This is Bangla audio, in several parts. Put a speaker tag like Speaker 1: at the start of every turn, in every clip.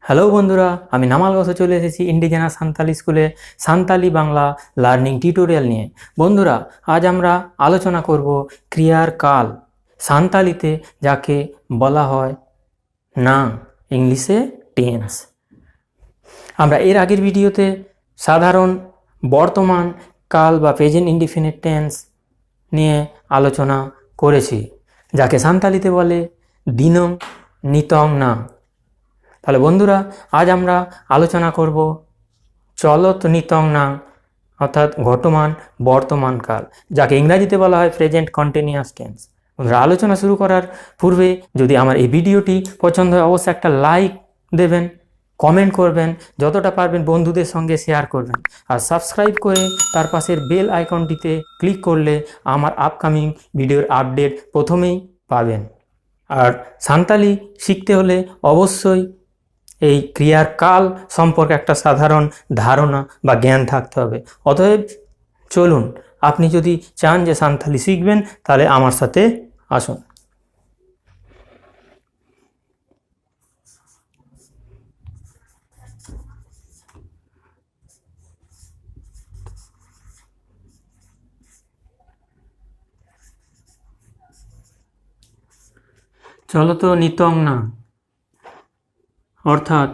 Speaker 1: হ্যালো বন্ধুরা, আমি নামাল গছে চলে এসেছি ইন্ডিজেনাস সান্তালি স্কুলে সান্তালি বাংলা লার্নিং টিউটোরিয়াল নিয়ে। বন্ধুরা, আজ আমরা আলোচনা করব ক্রিয়ার কাল, সান্তালিতে যাকে বলা হয় নাং, ইংলিশে টেন্স। আমরা এর আগের ভিডিওতে সাধারণ বর্তমান কাল বা প্রেজেন্ট ইনডিফিনিট টেন্স নিয়ে আলোচনা করেছি, যাকে সান্তালিতে বলে দিনং নিতং নাং। তাহলে বন্ধুরা, আজ আমরা আলোচনা করব চলত নিতং নাং, অর্থাৎ ঘটমান বর্তমান কাল, যাকে ইংরাজিতে বলা হয় প্রেজেন্ট কন্টিনিউয়াস টেন্স। বন্ধুরা, আলোচনা শুরু করার পূর্বে যদি আমার এই ভিডিওটি পছন্দ হয় অবশ্যই একটা লাইক দেবেন, কমেন্ট করবেন, যতটা পারবেন বন্ধুদের সঙ্গে শেয়ার করবেন, আর সাবস্ক্রাইব করে তার পাশের বেল আইকনটিতে ক্লিক করলে আমার আপকামিং ভিডিওর আপডেট প্রথমেই পাবেন। আর সান্তালি শিখতে হলে অবশ্যই এই ক্রিয়ার কাল সম্পর্কে একটা সাধারণ ধারণা বা জ্ঞান থাকতে হবে। অতএব চলুন, আপনি যদি চান যে সান্তালি শিখবেন তাহলে আমার সাথে আসুন। চলত নিতং নাং অর্থাৎ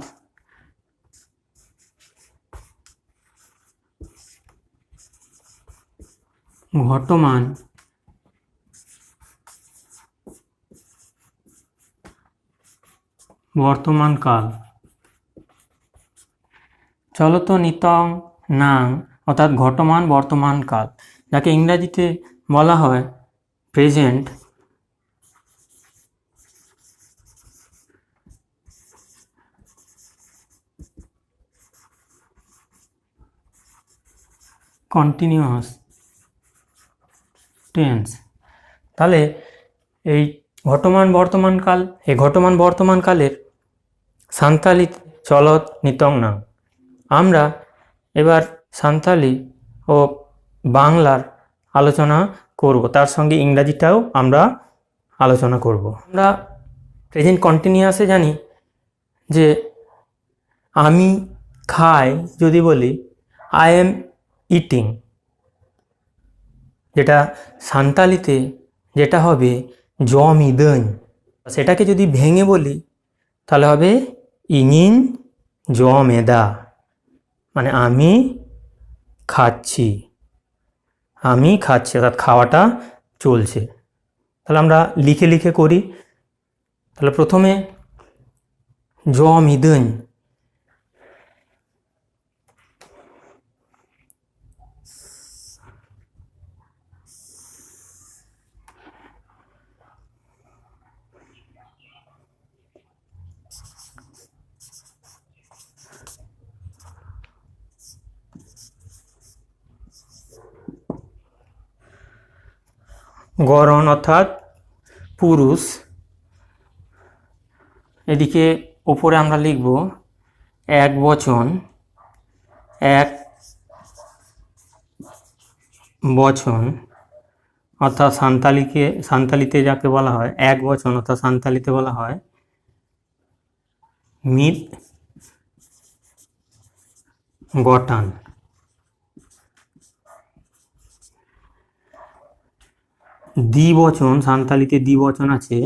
Speaker 1: ঘটমান বর্তমান কাল। চলত নিতং নাং অর্থাৎ ঘটমান বর্তমান কাল, যাকে ইংরাজিতে বলা হয় প্রেজেন্ট কন্টিনিউয়াস টেন্স। তাহলে এই ঘটমান বর্তমান কাল, এই ঘটমান বর্তমান কালের সান্তালি চলত নিতং নাং। আমরা এবার সান্তালি ও বাংলার আলোচনা করব, তার সঙ্গে ইংরাজিটাও আমরা আলোচনা করব। আমরা প্রেজেন্ট কন্টিনিউয়াসে জানি যে আমি খাই যদি বলি আই এম ইটিং, যেটা সান্তালিতে যেটা হবে জমিদং, সেটাকে যদি ভেঙে বলি তাহলে হবে ইনিন জমেদা, মানে আমি খাচ্ছি, আমি খাচ্ছি অর্থাৎ খাওয়াটা চলছে। তাহলে আমরা লিখে লিখে করি। তাহলে প্রথমে জমিদং, গরণ অর্থাৎ পুরুষ। এদিকে ওপরে আমরা লিখব এক বচন, এক বচন অর্থাৎ সান্তালিতে যাকে বলা হয় এক বচন, অর্থাৎ সান্তালিতে বলা হয় মিদ গটান। দ্বিবচন, সান্তালিতে দ্বিবচন আছে,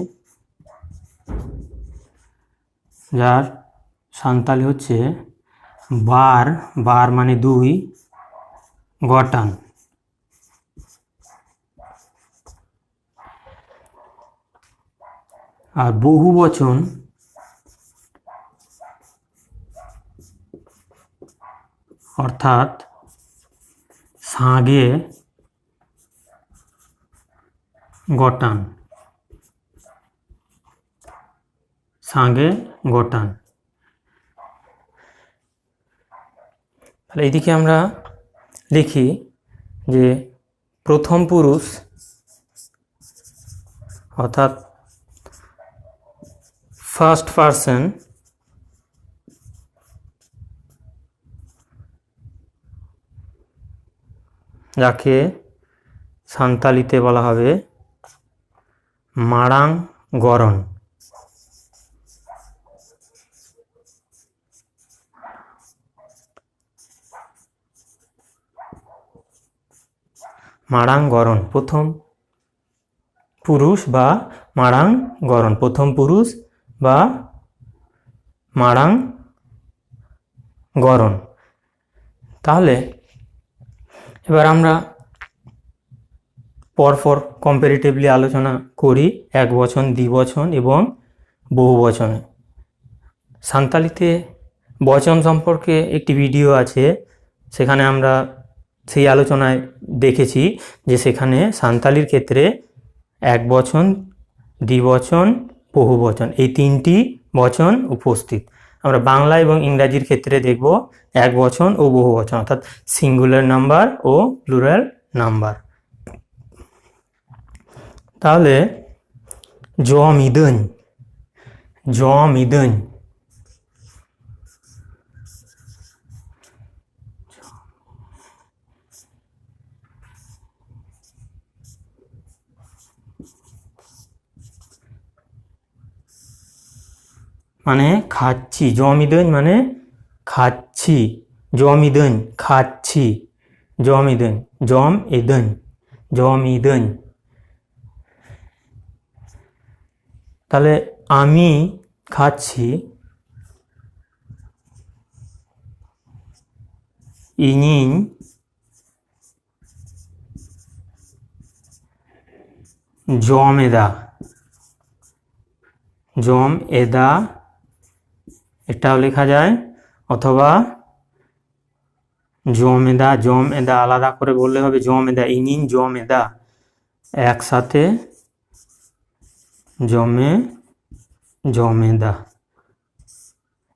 Speaker 1: যার সান্তালি হচ্ছে বার, বার মানে দুই, গটান। আর বহু বচন অর্থাৎ সাগে গটান, সাগে গটান। তাহলে এইদিকে আমরা লিখি যে প্রথম পুরুষ অর্থাৎ ফার্স্ট পারসন, যাকে সান্তালিতে বলা হবে মারাং গরণ। মারাং গরণ প্রথম পুরুষ বা মারাং গরণ প্রথম পুরুষ বা মারাং গরণ। তাহলে এবার আমরা পরপর কম্পারেটিভলি আলোচনা করি একবচন, দ্বিবচন এবং বহুবচনে। সাঁওতালিতে বচন সম্পর্কে একটি ভিডিও আছে, সেখানে আমরা সেই আলোচনায় দেখেছি যে সেখানে সাঁওতালির ক্ষেত্রে একবচন, দ্বিবচন, বহুবচন এই তিনটি বচন উপস্থিত। আমরা বাংলা এবং ইংরাজির ক্ষেত্রে দেখব একবচন ও বহুবচন, অর্থাৎ সিঙ্গুলার নাম্বার ও প্লুরাল নাম্বার। তাহলে জমিদুন, জমিদুন মানে খাচ্ছি, জমিদুন মানে খাচ্ছি, জমিদুন খাচ্ছি, জমিদুন, জম এদুন, জমিদুন। তাহলে আমি খাচ্ছি, ইনিন জম এদা, জম এদা এটাও লেখা যায়, অথবা জমেদা, জম এদা আলাদা করে বললে হবে জমেদা, ইনিন জমেদা একসাথে জমে, জমেদা,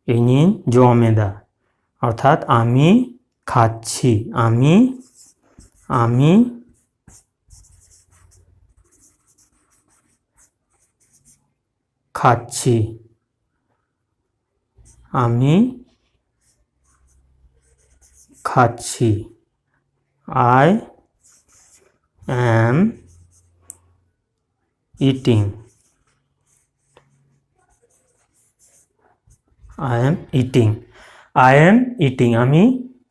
Speaker 1: ইনিন জমেদা অর্থাৎ আমি খাচ্ছি, আমি আমি খাচ্ছি, আমি খাচ্ছি। I am eating, I am eating, I am eating আমি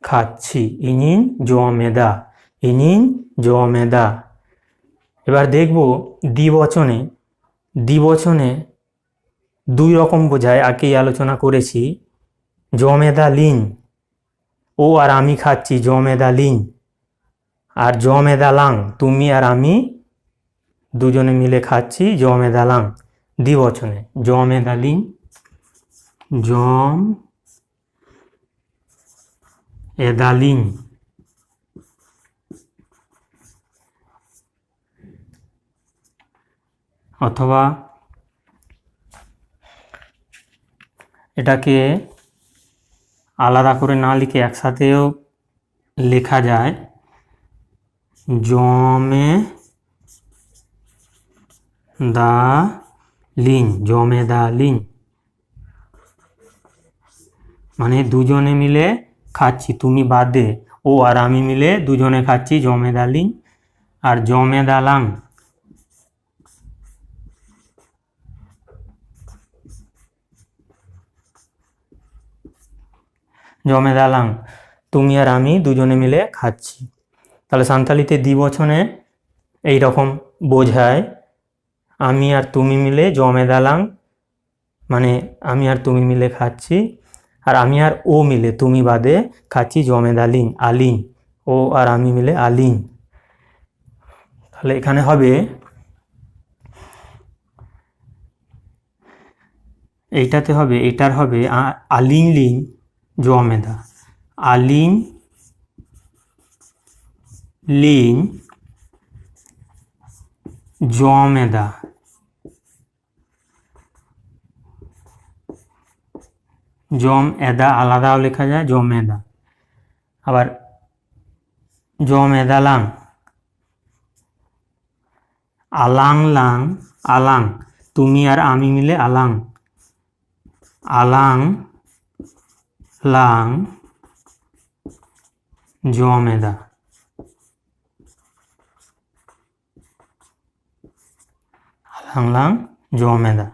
Speaker 1: খাচ্ছি, ইনিন জমেদা, ইনিন জমেদা। এবার দেখব দ্বিবচনে, দ্বিবচনে দুই রকম বোঝায়, আগেই আলোচনা করেছি। জমেদা লিন, ও আর আমি খাচ্ছি, জমেদা লিন। আর জমেদা লাং, তুমি আর আমি দুজনে মিলে খাচ্ছি, জমেদা লাং। দ্বিবচনে জমেদা লিন, জম এদা লিন। অথবা এটাকে আলাদা করে না লিখে একসাথেও লেখা যায়, জমে দা লিন, জমে দা লিন মানে দুজনে মিলে খাচ্ছি, তুমি বাদে ও আর আমি মিলে দুজনে খাচ্ছি, জমেদা লিন। আর জমেদা লাং, জমেদা লাং তুমি আর আমি দুজনে মিলে খাচ্ছি। তাহলে সাঁওতালিতে দ্বিবচনে এই রকম বোঝায়, আমি আর তুমি মিলে জমেদা লাং মানে আমি আর তুমি মিলে খাচ্ছি, আর আমি আর ও মিলে তুমি বাদে খাচ্ছি, জমেদা লিন, আলিন, ও আর আমি মিলে আলিন। তাহলে এখানে হবে এইটাতে হবে, এটার হবে আলিন লিন জমেদা, আলিন লিন জমেদা। জম এদা আলাদাও লেখা যায়, জমেদা। আবার জমেদা লাং, আলাং লাং, আলাং তুমি আর আমি মিলে আলাং, আলাং লাং জমেদা, আলাং লাং জমেদা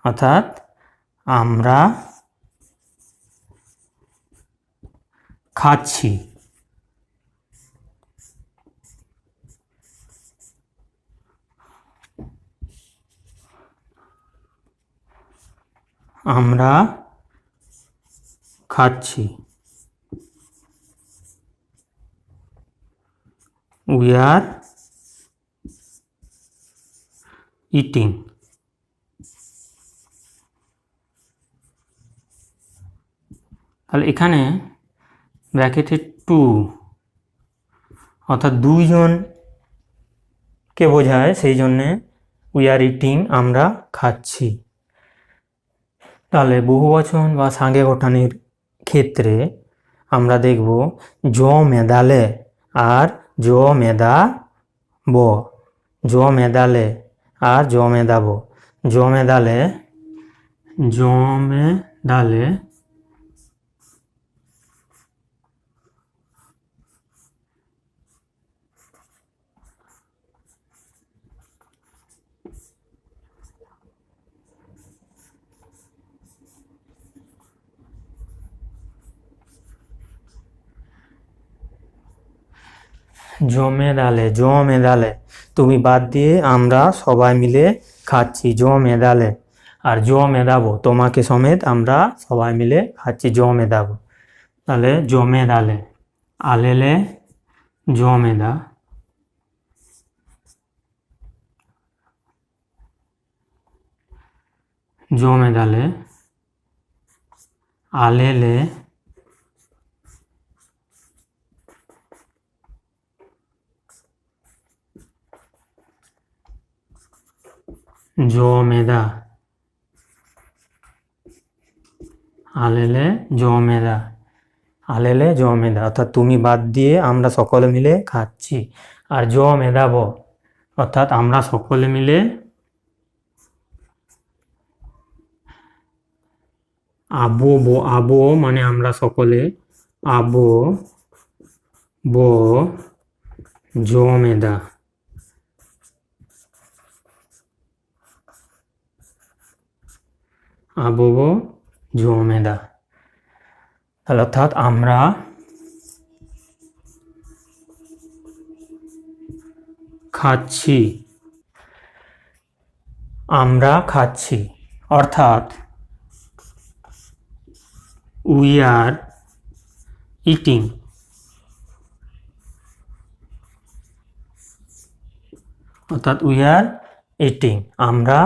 Speaker 1: অর্থাৎ আমরা খাচ্ছি। আমরা খাচ্ছি, উই আর ইটিং। তাহলে এখানে ব্র্যাকেটে টু অর্থাৎ দুইজনকে বোঝায়, সেই জন্যে উই আর ইটিং আমরা খাচ্ছি। তাহলে বহুবচন বা সাঙ্গে গঠনের ক্ষেত্রে আমরা দেখব জ মেদালে আর জ মেদাব, জ মেদালে আর জ মেদাব। জ মেদালে, জ মেদালে জমেদালে, জমেদালে তুমি বাদ দিয়ে আমরা সবাই মিলে খাচ্ছি, জমেদালে। আর জমেদাবো তোমাকে সমেত আমরা সবাই মিলে খাচ্ছি, জমেদাবো। তাহলে জমেদালে, আলেলে জমেদা, জমেদালে আলেলে জমেদা, আলেলে জমেদা, আলেলে জমেদা অর্থাৎ তুমি বাদ দিয়ে আমরা সকলে মিলে খাচ্ছি। আর জমেদাব অর্থাৎ আমরা সকলে মিলে আবো, আবো মানে আমরা সকলে, আবো বো জমেদা, আবো বো জমেদা। তাহলে অর্থাৎ আমরা খাচ্ছি, আমরা খাচ্ছি অর্থাৎ উই আর ইটিং, অর্থাৎ উই আর ইটিং আমরা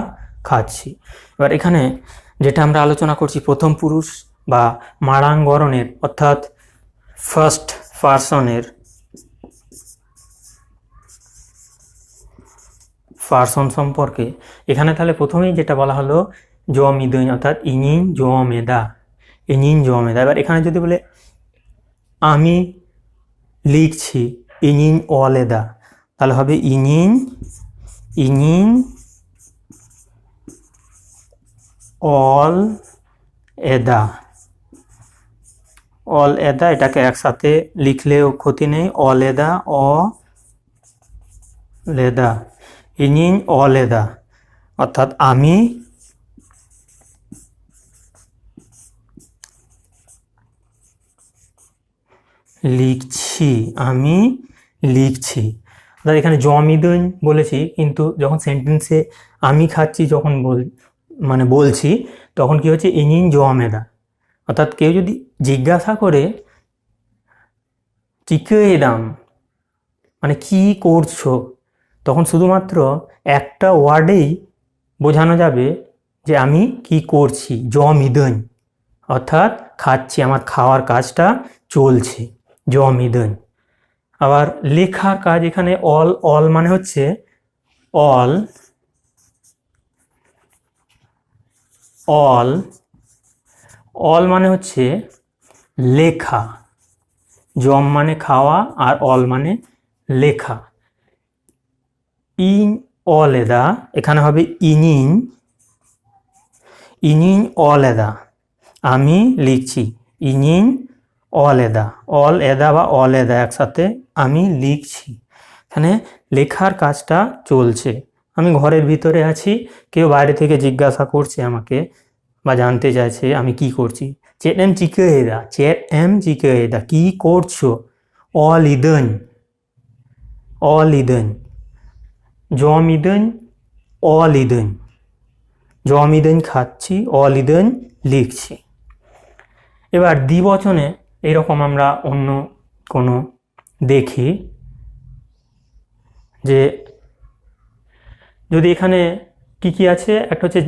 Speaker 1: খাচ্ছি। এবার এখানে যেটা আমরা আলোচনা করছি প্রথম পুরুষ বা মারাঙ্গরণের অর্থাৎ ফার্স্ট পারসনের পারসন সম্পর্কে। এখানে তাহলে প্রথমেই যেটা বলা হলো জমিদৈন অর্থাৎ ইনিন জমেদা, ইনিন জমেদা। এবার এখানে যদি বলে আমি লিখছি ইনিন অলেদা, তাহলে হবে ইনিন, ইনিন অল এদা, অল এদা এটাকে একসাথে লিখলেও ক্ষতি নেই, অল এদা অ লেদা, ইনিন অলেদা অর্থাৎ আমি লিখছি, আমি লিখছি। অর্থাৎ এখানে জমিদৈন বলেছি, কিন্তু যখন সেন্টেন্সে আমি খাচ্ছি যখন বলছি তখন কি হচ্ছে ইনিন জমেদা। অর্থাৎ কেউ যদি জিজ্ঞাসা করে চিকেদাম মানে কি করছো, তখন শুধুমাত্র একটা ওয়ার্ডেই বোঝানো যাবে যে আমি কি করছি, জমিদৈন অর্থাৎ খাচ্ছি, আমার খাওয়ার কাজটা চলছে, জমিদৈন। আবার লেখার কাজ এখানে অল, অল মানে হচ্ছে অল, অল, অল মানে হচ্ছে লেখা, জম মানে খাওয়া আর অল মানে লেখা। ইন অলেদা এখানে হবে ইনিন, ইনিন অলেদা আমি লিখছি, ইনিন অলেদা, অল এদা বা অলেদা একসাথে আমি লিখছি। এখানে লেখার কাজটা চলছে, আমি ঘরের ভিতরে আছি, কেউ বাইরে থেকে জিজ্ঞাসা করছে আমাকে বা জানতে চাইছে আমি কি করছি, চেট এম চিকেদা, চেট এম চিকেদা কি করছো, অলিদন, অলিদন, জমিদন অলিদন, জমিদেন খাচ্ছি, অলিদেন লিখছি। এবার দ্বিবচনে এইরকম আমরা অন্য কোনো দেখি যে যদি এখানে কি কি আছে, একটা হচ্ছে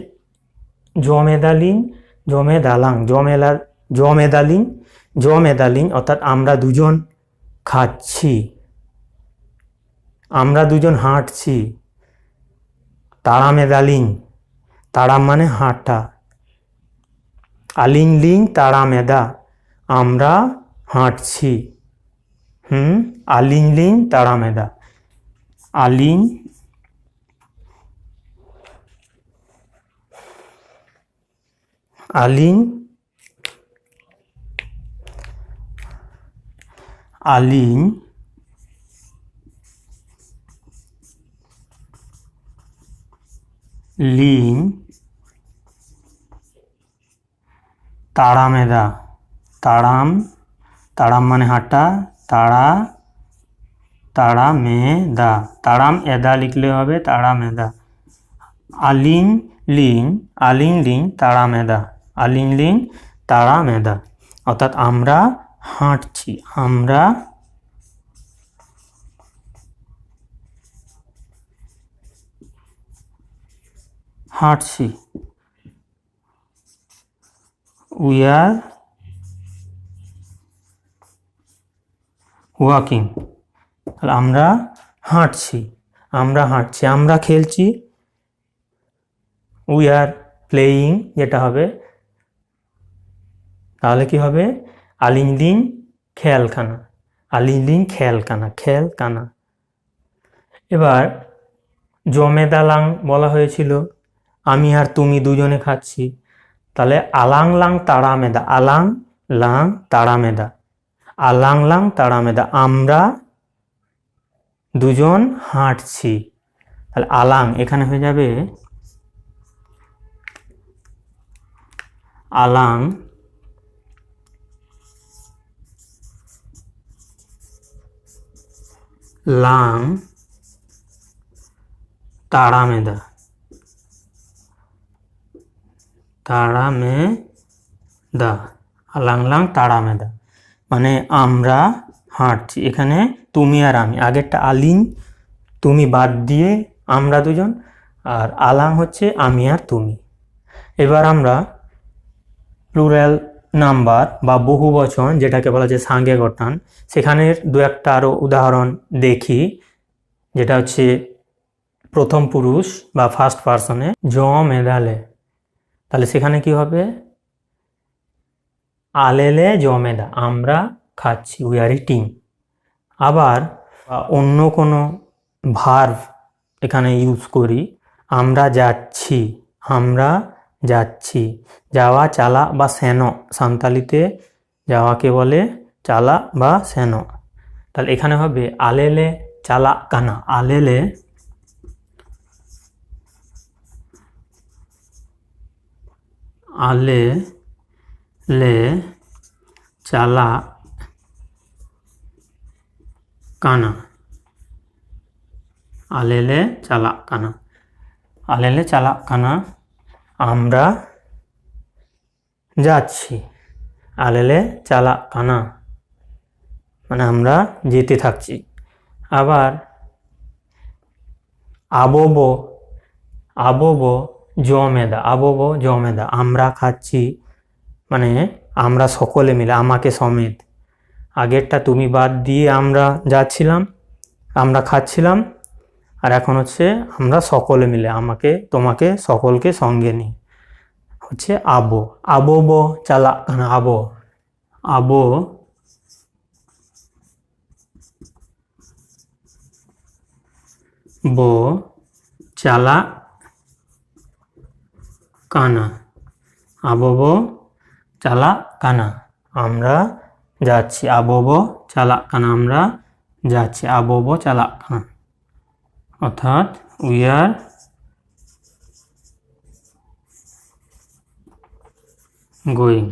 Speaker 1: জমেদালিন, জমেদালাং, জমেদালিন, জমেদালিন অর্থাৎ আমরা দুজন খাচ্ছি, আমরা দুজন হাঁটছি। তাড়ামেদালিং, তাড়াম মানে হাঁটা। আলিং লিং তাড়ামেদা, আমরা হাঁটছি। আলিং লিং তাড়ামেদা, আলিং আলিং আলিং লিং তাড়ামেদা, তাড়াম, তাড়াম মানে হাঁটা, তাড়ামেদা, তাড়াম এদা লিখলে হবে তাড়ামেদা। আলিং লিং তাড়ামেদা, আলিং লিং তাড়ামেদা অর্থাৎ আমরা হাঁটছি, আমরা হাঁটছি। উই আর ওয়াকিং, তাহলে আমরা হাঁটছি, আমরা হাঁটছি। আমরা খেলছি, উই আর প্লেয়িং যেটা হবে, তাহলে কি হবে আলিংলিং খেলখানা, আলিংলিং খেলখানা, খেলখানা। এবার জমেদালাং বলা হয়েছিল আমি আর তুমি দুজনে খাচ্ছি, তাহলে আলাং লাং তাড়ামেদা, আলাং লাং তাড়ামেদা, আলাং লাং তাড়ামেদা আমরা দুজন হাঁটছি। তাহলে আলাং এখানে হয়ে যাবে আলাং লাং তাড়ামেদা, তাড়ামেদা, আলাং লাং তাড়ামেদা মানে আমরা হাঁটছি। এখানে তুমি আর আমি, আগেরটা আলিং তুমি বাদ দিয়ে আমরা দুজন, আর আলাং হচ্ছে আমি আর তুমি। এবার আমরা প্লুরাল নাম্বার বা বহু বচন যেটাকে বলা যায় সাঙ্গে গঠন, সেখানের দু একটা আরও উদাহরণ দেখি। যেটা হচ্ছে প্রথম পুরুষ বা ফার্স্ট পার্সনে জমেদালে, তাহলে সেখানে কি হবে আলেলে জমেদা, আমরা খাচ্ছি, উই আর ইটিং। আবার অন্য কোনো ভার্ব এখানে ইউজ করি, আমরা যাচ্ছি, আমরা যাচ্ছি। যাওয়া, চালা বা সেনো, সান্তালিতে যাওয়াকে বলে চালা বা সেনো। তাহলে এখানে হবে আলেলে চালা কানা, আলেলে আলেলে চালা কানা, আলেলে চালা কানা, আলেলে চালা কানা আমরা যাচ্ছি, আলেলে চালা কানা মানে আমরা যেতে থাকছি। আবার আবোবো, আবোবো জমেদা, আবোবো জমেদা আমরা খাচ্ছি মানে আমরা সকলে মিলে, আমাকে সমেত। আগেরটা তুমি বাদ দিয়ে আমরা যাচ্ছিলাম, আমরা খাচ্ছিলাম, আর এখন হচ্ছে আমরা সকলে মিলে, আমাকে তোমাকে সকলকে সঙ্গে নিয়ে হচ্ছে আবো। আবোবো চালা কানা, আবো, আবো বো চালা কানা, আবোবো চালা কানা আমরা যাচ্ছি, আবোবো চালা কানা আমরা যাচ্ছি, আবোবো চালা কানা অর্থাৎ উই আর গোয়িং।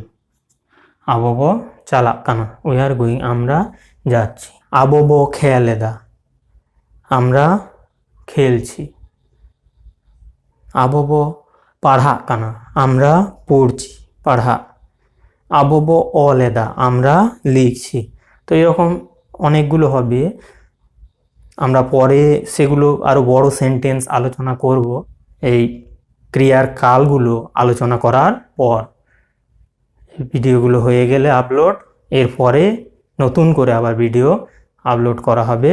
Speaker 1: আবোবো চালা কানা উই আর গোয়িং আমরা যাচ্ছি। আবোবো খেয়ালেদা আমরা খেলছি। আবোবো পাড়া কানা আমরা পড়ছি, পাড়া। আবব অলেদা আমরা লিখছি। তো এরকম অনেকগুলো হবে, আমরা পরে সেগুলো আরও বড় সেন্টেন্স আলোচনা করব এই ক্রিয়ার কালগুলো আলোচনা করার পর। ভিডিওগুলো হয়ে গেলে আপলোড, এরপরে নতুন করে আবার ভিডিও আপলোড করা হবে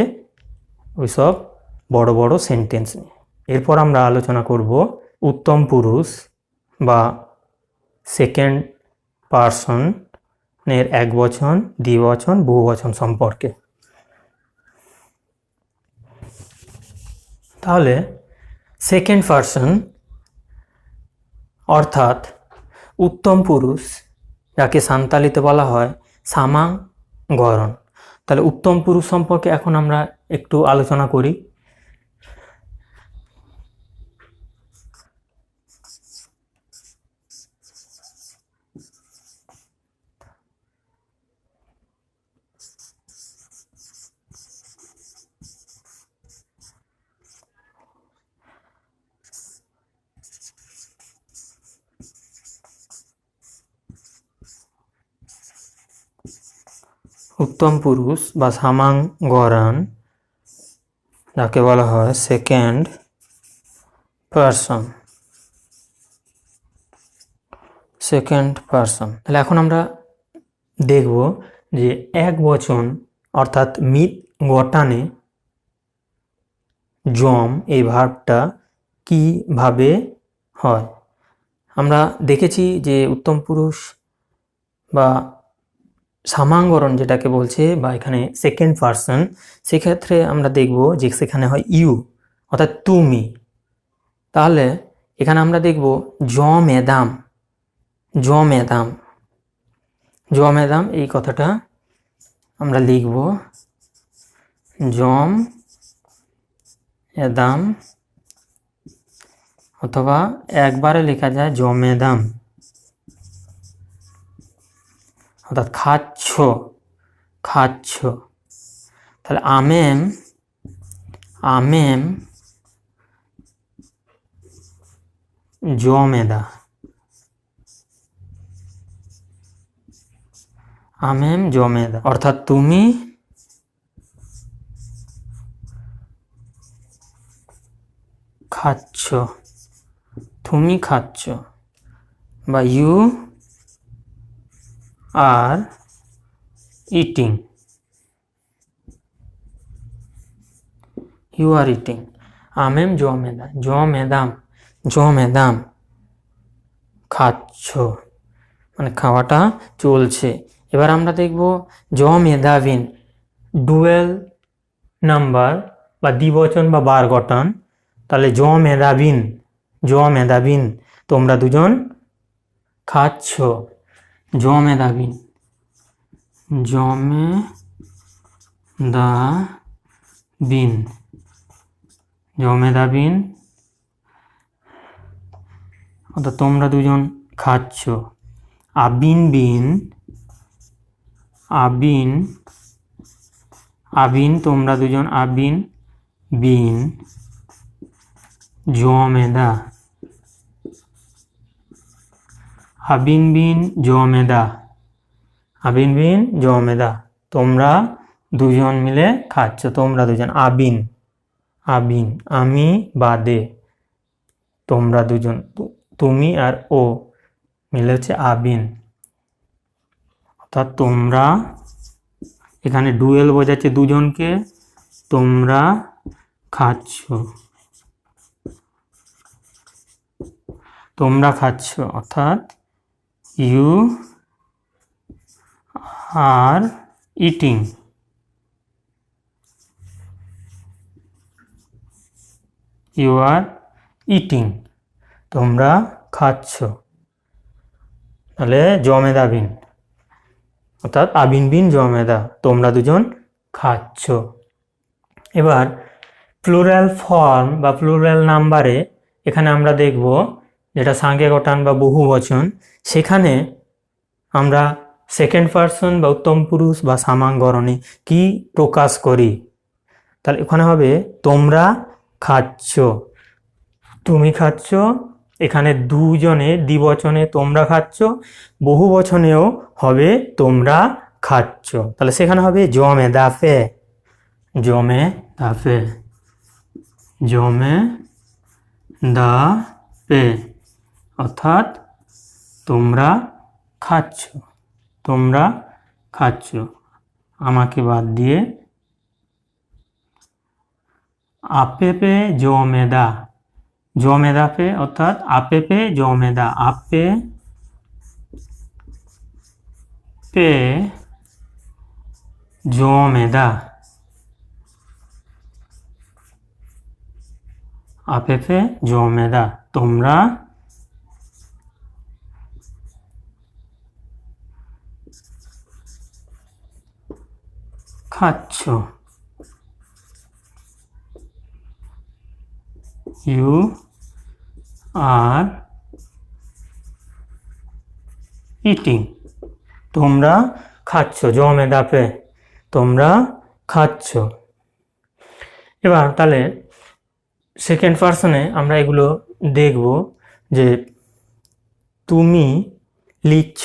Speaker 1: ওইসব বড় বড় সেন্টেন্স নিয়ে। এরপর আমরা আলোচনা করব উত্তম পুরুষ বা সেকেন্ড পারসনের একবচন, দ্বিবচন, বহুবচন সম্পর্কে। তাহলে সেকেন্ড পারসন অর্থাৎ উত্তম পুরুষ, যাকে সান্তালিতে বলা হয় সামাং গরণ। তাহলে উত্তম পুরুষ সম্পর্কে এখন আমরা একটু আলোচনা করি। উত্তম পুরুষ বা সামাং গরণ, যাকে বলা হয় সেকেন্ড পারসন। Second person. তাহলে এখন আমরা দেখব যে এক বচন অর্থাৎ মিত গটানে জম এই ভার্বটা কিভাবে হয়। আমরা দেখেছি যে উত্তম পুরুষ বা সামাঙ্গরণ যেটাকে বলছে, বা এখানে সেকেন্ড পারসন, সেক্ষেত্রে আমরা দেখব যে সেখানে হয় ইউ অর্থাৎ তুমি। তাহলে এখানে আমরা দেখব জমেদাম, জমেদাম, জমেদাম এই কথাটা আমরা লিখব জম এদাম, অথবা একবারে লেখা যায় জমেদাম, অর্থাৎ খাচ্ছ, খাচ্ছ। তাহলে আমেম, আমেম জমেদা, আমেম জমেদা, অর্থাৎ তুমি খাচ্ছ, তুমি খাচ্ছ, বা you are eating, you are eating. আমেম জমেদা, জমেদাম, জমেদাম, খাচ্ছ মানে খাওয়াটা চলছে। এবার আমরা দেখব জমেদাবিন, ডুয়েল নাম্বার বা দ্বিবচন বা বার গঠন। তাহলে জমেদাবিন, জমেদাবিন তোমরা দুজন খাচ্ছ, জমেদাবিন, জমেদাবিন, জমেদাবিন অর্থাৎ তোমরা দুজন খাচ্ছ। আবিন বিন, আবিন, আবিন তোমরা দুজন, আবিন বিন জমেদা, আবিন বিন জমেদা, আবিন বিন জমেদা তোমরা দুজন মিলে খাচ্ছ, তোমরা দুজন। আবিন, আবিন আমি বাদে তোমরা দুজন, তুমি আর ও মিলে হচ্ছে আবিন, অর্থাৎ তোমরা, এখানে ডুয়েল বোঝাচ্ছে দুজনকে, তোমরা খাচ্ছ, তোমরা খাচ্ছ অর্থাৎ you are eating, you are eating তোমরা খাচ্ছ। তাহলে জমেদা বিন অর্থাৎ আবিন বিন জমেদা তোমরা দুজন খাচ্ছ। এবার প্লুরাল ফর্ম বা প্লুরাল নাম্বারে এখানে আমরা দেখব যেটা সাঙ্গে গঠন বা বহু বচন, সেখানে আমরা সেকেন্ড পারসন বা উত্তম পুরুষ বা সামাঙ্গরণে কি প্রকাশ করি। তাহলে ওখানে হবে তোমরা খাচ্ছ, তুমি খাচ্ছ, এখানে দুজনে দ্বিবচনে তোমরা খাচ্ছ, বহু বচনেও হবে তোমরা খাচ্ছ। তাহলে সেখানে হবে জমে দাফে, জমে দাফে, জমে দাফে, অর্থাৎ তোমরা খাচ্ছ, তোমরা খাচ্ছ। আমাকে বাদ দিয়ে আপে পে জমেদা, জমেদা পে অর্থাৎ আপে পে জমেদা, আপে পে জমেদা, আপে পে জমেদা, তোমরা খাচ্ছ। ইউ আর ইটিং, তোমরা খাচ্ছ, জমেদা পে, তোমরা খাচ্ছ। এবার তাহলে সেকেন্ড পার্সনে আমরা এগুলো দেখব যে তুমি লিখছ,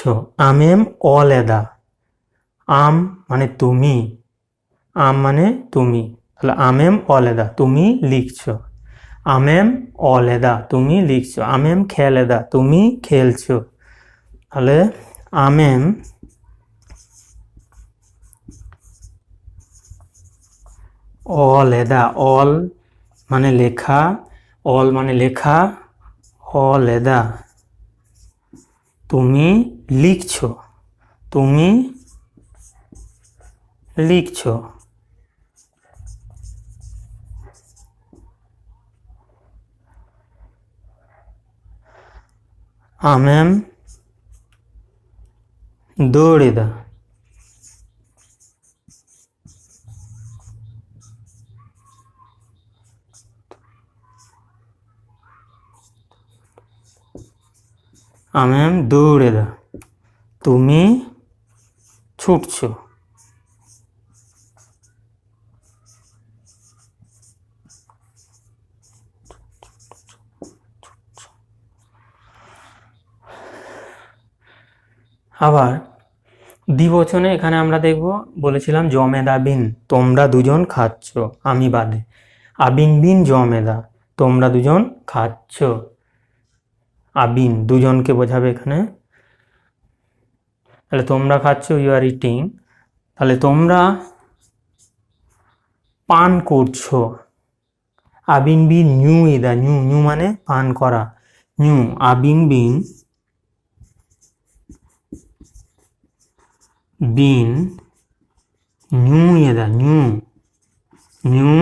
Speaker 1: আমেম অলেদা, আম মানে তুমি, আম মানে তুমি, তাহলে আমেম অলেদা তুমি লিখছো, আমেম অলেদা তুমি লিখছো, আমেম খেলেদা তুমি খেলছো। তাহলে আমেম অলেদা, অল মানে লেখা, অল মানে লেখা, অলেদা তুমি লিখছো, তুমি লিখছো। আমেম দৌড়েদা, আমেম দৌড়েদা তুমি ছুটছো। আবার দ্বিবচনে এখানে আমরা দেখব, বলেছিলাম জমেদা বিন, তোমরা দুজন খাচ্ছ, আমি বাদে, আবিন বিন জমেদা, তোমরা দুজন খাচ্ছ, আবিন দুজনকে বোঝাবে এখানে। তাহলে তোমরা খাচ্ছ, ইউ আর ইটিং, তাহলে তোমরা পান করছো, আবিন বিন নিউ ইদা, নিউ, নিউ মানে পান করা, নিউ, আবিন বিন বিন নিউ ইয়েদা, নিউ, নিউ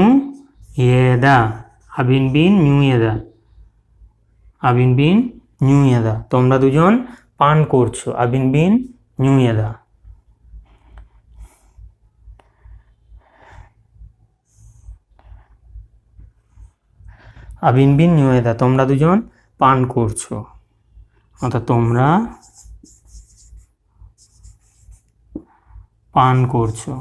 Speaker 1: ইয়েদা, আবিন বিন নিউ ইয়েদা, আবিন বিন নিউ ইয়েদা, তোমরা দুজন পান করছো, আবিন বিন নিউ ইয়েদা। আবিন বিন নিউ ইয়েদা, তোমরা দুজন পান করছো, অর্থাৎ তোমরা পান করছো।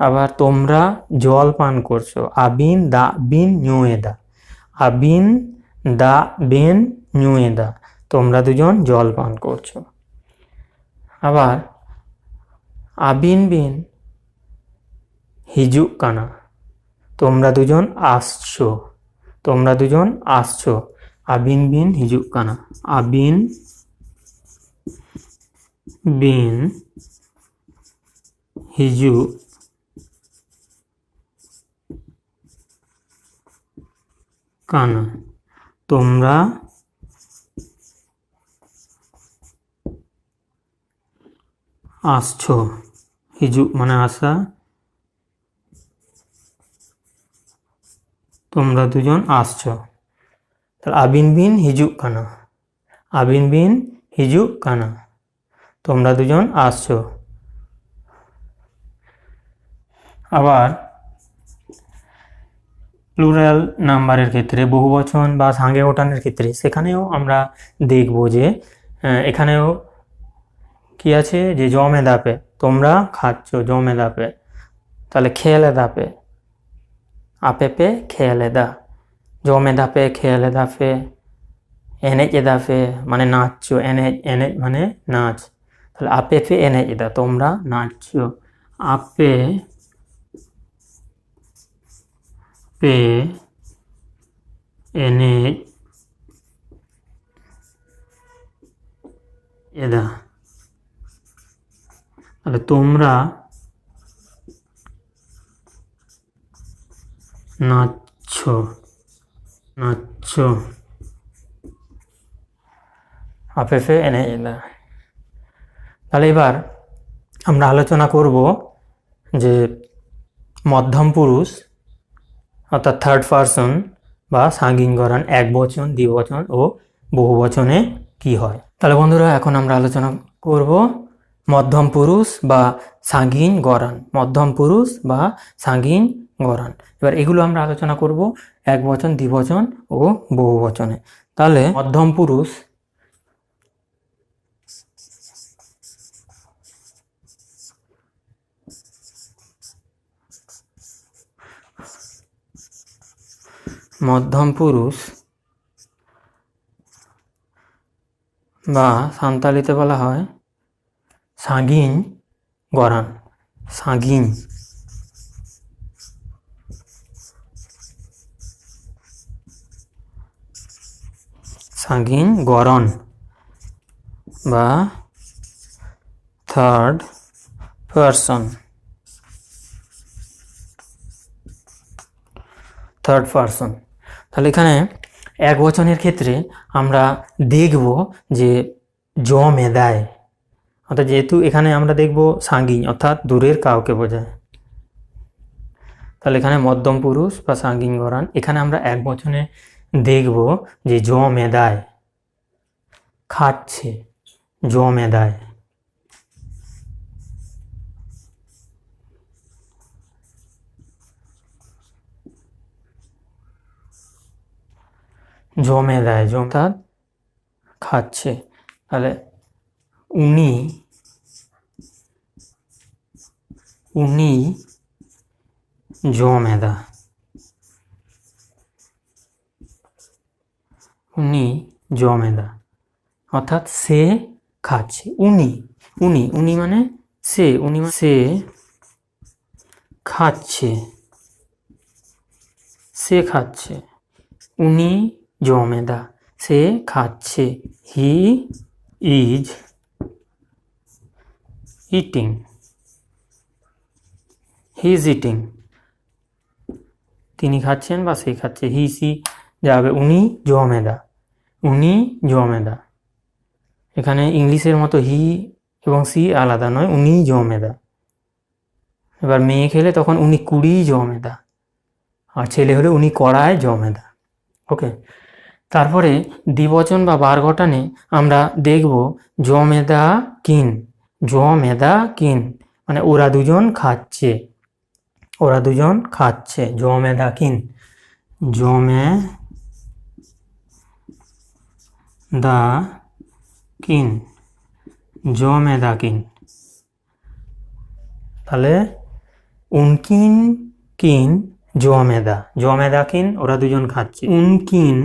Speaker 1: আবার তোমরা জল পান করছো, আবিন দা বিন নিউয়েদা, আবিন দা বিন নিউয়েদা, তোমরা দুজন জল পান করছো। আবার আবিন বিন হিজুক কানা, তোমরা দুজন আসছো, তোমরা দুজন আসছো, আবিন বিন হিজুক কানা, আবিন বিন হিজুক কানা, তোমরা আসছো, হিজুক মানে আসা, তোমরা দুজন আসছো। তাহলে আবিন বিন হিজুক কানা, আবিন বিন হিজুক কানা, তোমরা দুজন আসছো। আবার প্লুরাল নাম্বারের ক্ষেত্রে, বহুবচন বা সাঙ্গে গঠনের ক্ষেত্রে, সেখানেও আমরা দেখব যে এখানেও কি আছে, যে জমে দাপে, তোমরা খাচ্ছ, জমে দাপে, তাহলে খেলে দাপে, আপেপে খেয়ালেদা, জমেদা পে খেয়ালেদা ফে, এনেজ এদা ফে মানে নাচছো, এনেজ এনেজ মানে নাচ, তাহলে আপে ফে এনেজ এদা তোমরা নাচছো, আপে পে এনেজ এদা, তাহলে তোমরা নাচছো, নাচছো, আপে ফে এনেজ এদা। তাহলে এবার আমরা আলোচনা করব যে মধ্যম পুরুষ অর্থাৎ থার্ড পারসন বা সাঙ্গিন গরান এক বচন, দ্বিবচন ও বহু বচনে কি হয়। তাহলে বন্ধুরা এখন আমরা আলোচনা করব মধ্যম পুরুষ বা সাঙ্গিন গরান, মধ্যম পুরুষ বা সাঙ্গিন গরান। এবার এগুলো আমরা আলোচনা করব এক বচন, দ্বিবচন ও বহু বচনে। তাহলে মধ্যম পুরুষ মধ্যম পুরুষ বা সাঁওতালিতে বলা হয় সাঙ্গিন গরান, সাঙ্গিন, সাঙ্গিন গরন বা থার্ড পারসন, থার্ড পারসন। তাহলে এখানে এক বচনের ক্ষেত্রে আমরা দেখব যে জ মেদায়, অর্থাৎ যেহেতু এখানে আমরা দেখব সাঙ্গিন অর্থাৎ দূরের কাউকে বোঝায়, তাহলে এখানে মধ্যম পুরুষ বা সাঙ্গিন গরান, এখানে আমরা এক বচনে দেখব যে জ মেদায়, খাচ্ছে, জ মেদায়, জমে দেয়, অর্থাৎ খাচ্ছে। তাহলে উনি, উনি জমেদা, উনি জমেদা অর্থাৎ সে খাচ্ছে, উনি, উনি, উনি মানে সে, উনি মানে সে খাচ্ছে, সে খাচ্ছে, উনি জমেদা, সে খাচ্ছে, he is eating, he is eating, তিনি খাচ্ছেন বা সে খাচ্ছে, হি সি যাবে উনি জমেদা, উনি জমেদা। এখানে ইংলিশের মতো হি এবং সি আলাদা নয়, উনি জমেদা। এবার মেয়ে খেলে তখন উনি কুড়ি জমেদা, আর ছেলে হলে উনি কড়ায় জমেদা। ওকে, তারপরে দ্বিবচন বা বার ঘটানে আমরা দেখব জমেদা কিন, জমেদা কিন মানে ওরা দুজন খাচ্ছে, ওরা দুজন খাচ্ছে, জমেদা কিন, জমেদা কিন, জমেদা কিন। তাহলে উনকিন কিন জমেদা, জমেদা কিন ওরা দুজন খাচ্ছে, উনকিন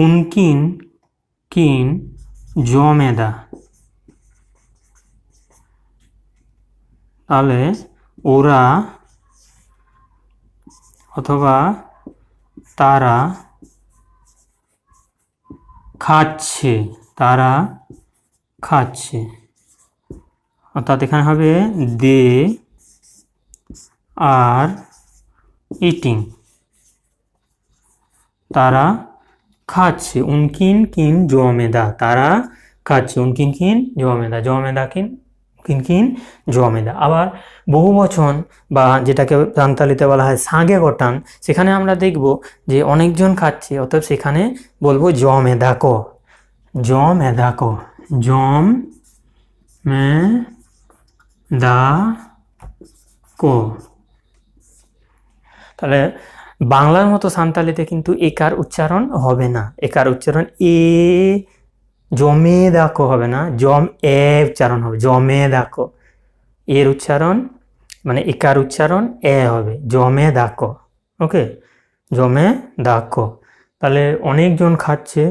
Speaker 1: উনকিন কিন জমেদা, তাহলে ওরা অথবা তারা খাচ্ছে, তারা খাচ্ছে, অর্থাৎ এখানে হবে দে আর ইটিং, তারা খাচ্ছে, উনকিন কিন জমেদা, তারা খাচ্ছে, উনকিন কিন জমেদা, জমেদা কিন, কিন কিন জমেদা। আবার বহু বচন বা যেটাকে সাঁওতালিতে বলা হয় সাঁগে গটান, সেখানে আমরা দেখব যে অনেকজন খাচ্ছে, অর্থাৎ সেখানে বলবো জমেদা কো, জমেদা কো, জম মে দা কো। তাহলে বাংলার মতো সাঁওতালিতে কিন্তু একার উচ্চারণ হবে না, একার উচ্চারণ এ জমে দেখো হবে না, উচ্চারণ হবে, জমে দেখো। এর উচ্চারণ মানে একার উচ্চারণ হবে, জমে দেখো। ওকে, জমে দেখো। তাহলে অনেকজন খাচ্ছে,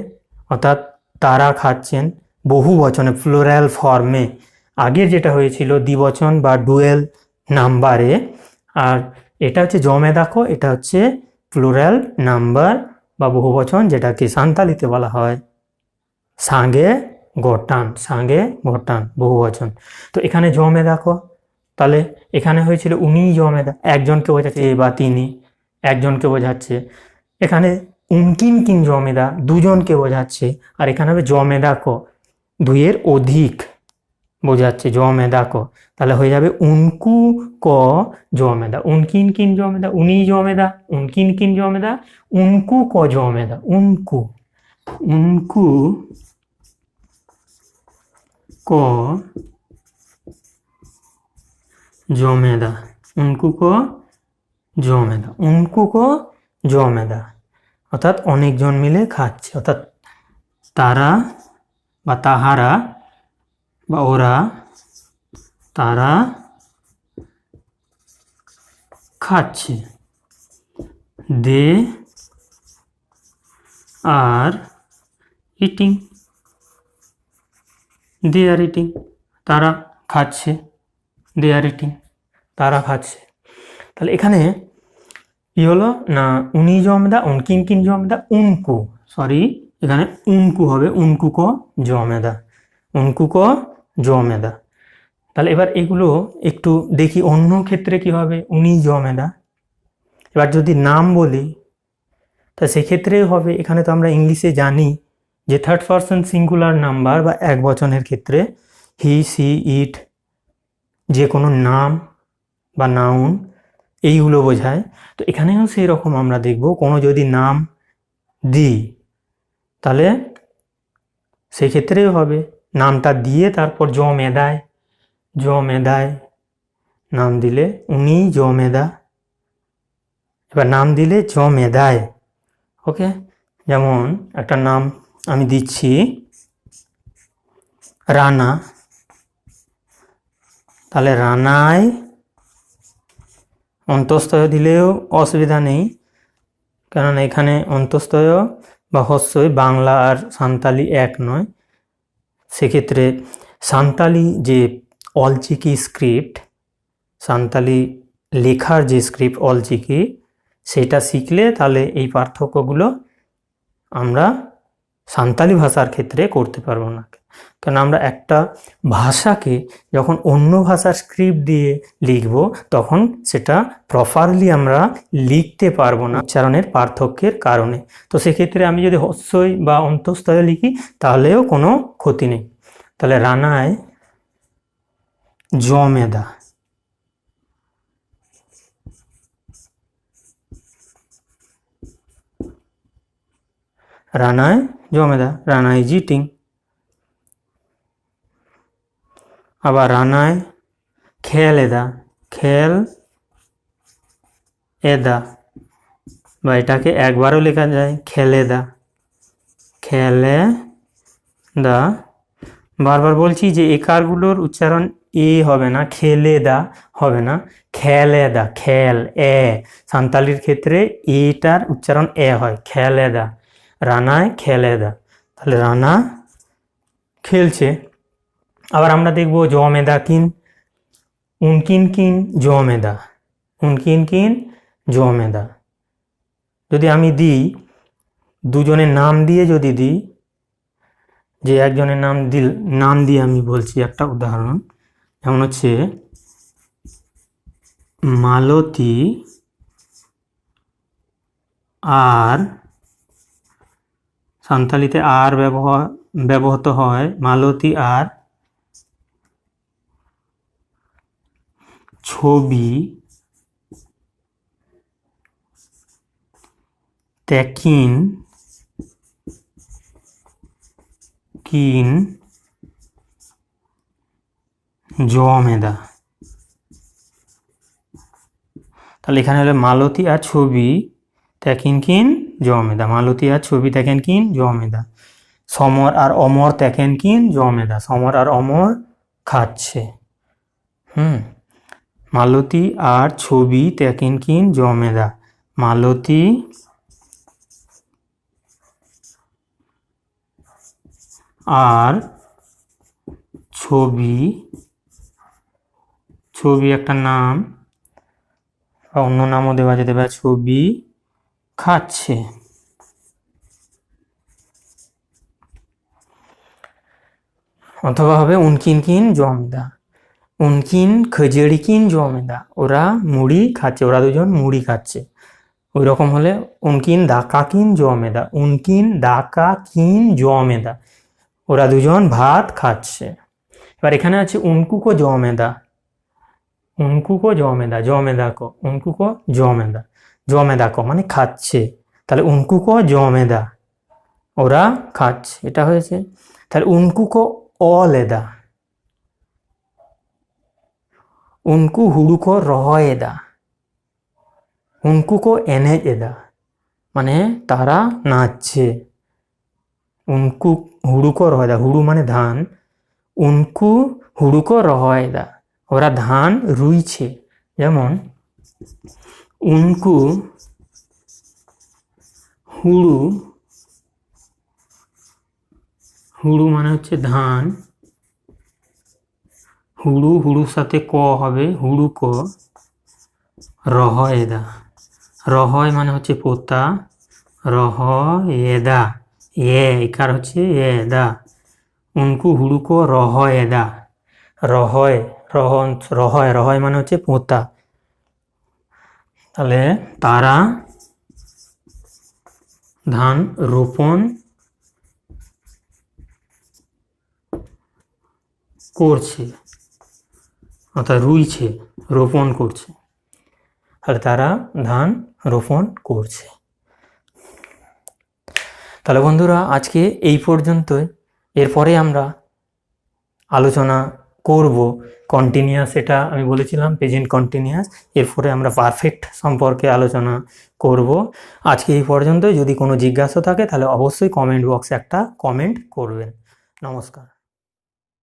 Speaker 1: অর্থাৎ তারা খাচ্ছেন, বহু বচনে প্লুরাল ফর্মে। আগের যেটা হয়েছিল দ্বিবচন বা ডুয়েল নাম্বারে, আর এটা হচ্ছে জমে দেখো, এটা হচ্ছে প্লুরাল নাম্বার বা বহুবচন, যেটাকে সান্তালিতে বলা হয় সাঙ্গে গোটান, সাঙ্গে গোটান বহুবচন। তো এখানে জমে দেখো, তাহলে এখানে হয়েছিল উনি জমে দা, একজনকে বোঝাচ্ছে বা তিনি, একজনকে বোঝাচ্ছে। এখানে উনকিন কিন জমেদা, দুজনকে বোঝাচ্ছে। আর এখানে হবে জমে দেখো, দুইয়ের অধিক বোঝাচ্ছে, জমে দেখো। তাহলে হয়ে যাবে উনকু ক জমেদা, উনকিন কিন জমেদা, উনি জমেদা, উনকিন কিন জমেদা, উনকু ক জমেদা, উনকু, উনকু ক জমেদা, উনকু ক জমেদা, উনকু ক জমেদা, অর্থাৎ অনেকজন মিলে খাচ্ছে, অর্থাৎ তারা বা তাহারা বা ওরা, তারা খাচ্ছে। দে are eating, they are eating, তারা খাচ্ছে, দে আর ইটিং, তারা খাচ্ছে। তাহলে এখানে কি হলো না, উনি জমেদা, উনকিন কিন জমেদা, উনকু, সরি এখানে উনকু হবে, উনকু ক জমেদা, উনকু ক জমেদা। তাহলে এবার এগুলো একটু দেখি অন্য ক্ষেত্রে কি হবে, উনি জমেদা। এবার যদি নাম বলি তা সেক্ষেত্রেও হবে। এখানে তো আমরা ইংলিশে জানি যে থার্ড পারসন সিঙ্গুলার নাম্বার বা এক বচনের ক্ষেত্রে হি, সি, ইট, যে কোনো নাম বা নাউন এইগুলো বোঝায়। তো এখানেও সেই রকম আমরা দেখব, কোনো যদি নাম দিই তাহলে সেক্ষেত্রেও হবে নামটা দিয়ে তারপর জমেদায়, জমেদায় নাম দিলে উনি জমেদা, এবার নাম দিলে জমেদায়। ওকে, যেমন একটা নাম আমি দিচ্ছি রানা, তাহলে রানায় অন্তঃস্থয় দিলেও অসুবিধা নেই, কারণ এখানে অন্তঃস্থয় বা হস্যই বাংলা আর সান্তালি এক নয়। সেক্ষেত্রে সান্তালি যে অলচিকি স্ক্রিপ্ট, সান্তালি লেখার যে স্ক্রিপ্ট অলচিকি, সেটা শিখলে তাহলে এই পার্থক্যগুলো আমরা সান্তালি ভাষার ক্ষেত্রে করতে পারবো না। কারণ আমরা একটা ভাষাকে যখন অন্য ভাষার স্ক্রিপ্ট দিয়ে লিখব তখন সেটা প্রপারলি আমরা লিখতে পারবো না উচ্চারণের পার্থক্যের কারণে। তো সেক্ষেত্রে আমি যদি হস্যই বা অন্তঃস্থয় লিখি তাহলেও কোনো ক্ষতি নেই। তাহলে রানায় জমেদা, রানায় জমেদা, রানায় জিটিং। আবার রানায় খেল এদা, খেল এদা, বা এটাকে একবারও লেখা যায় খেলে দা, খেলে দা। বারবার বলছি যে একারগুলোর উচ্চারণ এ হবে না, খেলে দা হবে না, খেলে দা, খেল এ। সান্তালির ক্ষেত্রে এটার উচ্চারণ এ হয়, খেলে দা, রানায় খেলে দা। তাহলে রানা খেলছে। আবার আমরা দেখব জমেদা কিন, উনকিন কিন জমেদা, উনকিন কিন জমেদা। যদি আমি দিই দুজনের নাম দিয়ে, যদি দিই যে একজনের নাম দিয়ে আমি বলছি একটা উদাহরণ, যেমন হচ্ছে মালতী আর, সান্তালিতে আর ব্যবহৃত হয়, মালতী আর ছবি তেকিন কিন জমেদা। তাহলে এখানে হলো মালতী আর ছবি তেকিন কিন জমেদা, মালতী আর ছবি তেকেন কিন জমেদা। সমর আর অমর দেখেন কিন জমেদা, সমর আর অমর খাচ্ছে। মালতী আর ছবি দেখেন কিন জমেদা, মালতী আর ছবি, ছবি একটা নাম বা অন্য নামও দেওয়া যেতে পারে, ছবি খাচ্ছে। অথবা হবে উনকিন কিন জমেদা, উনকিন খজড়ি কিন জমেদা, ওরা মুড়ি খাচ্ছে, ওরা দুজন মুড়ি খাচ্ছে। ওই রকম হলে উনকিন দাকা কিন জমেদা, উনকিন দাকা কিন জমেদা, ওরা দুজন ভাত খাচ্ছে। এবার এখানে আছে উনকুকো জমেদা, উনকুকো জমেদা, জমেদাকো, উনকুকো জমেদা, জমেদাকো মানে খাচ্ছে, তাহলে উনকুকো জমেদা, ওরা খাচ্ছে, এটা হয়েছে। তাহলে উনকুকো অলেদা, উনকু হুড়ুকো রহয়েদা, উনকুকো এনেজেদা মানে তারা নাচছে। উনকু হুড়ুকো রহয়েদা, হুড়ু মানে ধান, উনকু হুড়ুকো রহয়েদা, ওরা ধান রুইছে। যেমন উনকু হুড়ু, হুড়ু মানে হচ্ছে ধান, হুড়ু, হুড়ুর সাথে ক হবে, হুড়ু ক, রহয়েদা, রহয় মানে হচ্ছে পোতা, রহয়েদা, একার হচ্ছে এদা, উনকু হুড়ু ক রহয়েদা, রহয়, রহয়, রহয় মানে হচ্ছে পোতা, তাহলে তারা ধান রোপণ করছে, অর্থাৎ রুইছে, রোপণ করছে, তাহলে তারা ধান রোপণ করছে। তাহলে বন্ধুরা আজকে এই পর্যন্তই। এরপরে আমরা আলোচনা করব কন্টিনিউয়াস, এটা আমি বলেছিলাম প্রেজেন্ট কন্টিনিউয়াস, এরপরে আমরা পারফেক্ট সম্পর্কে আলোচনা করব। আজকে এই পর্যন্ত। যদি কোনো জিজ্ঞাসা থাকে তাহলে অবশ্যই কমেন্ট বক্সে একটা কমেন্ট করবেন। নমস্কার।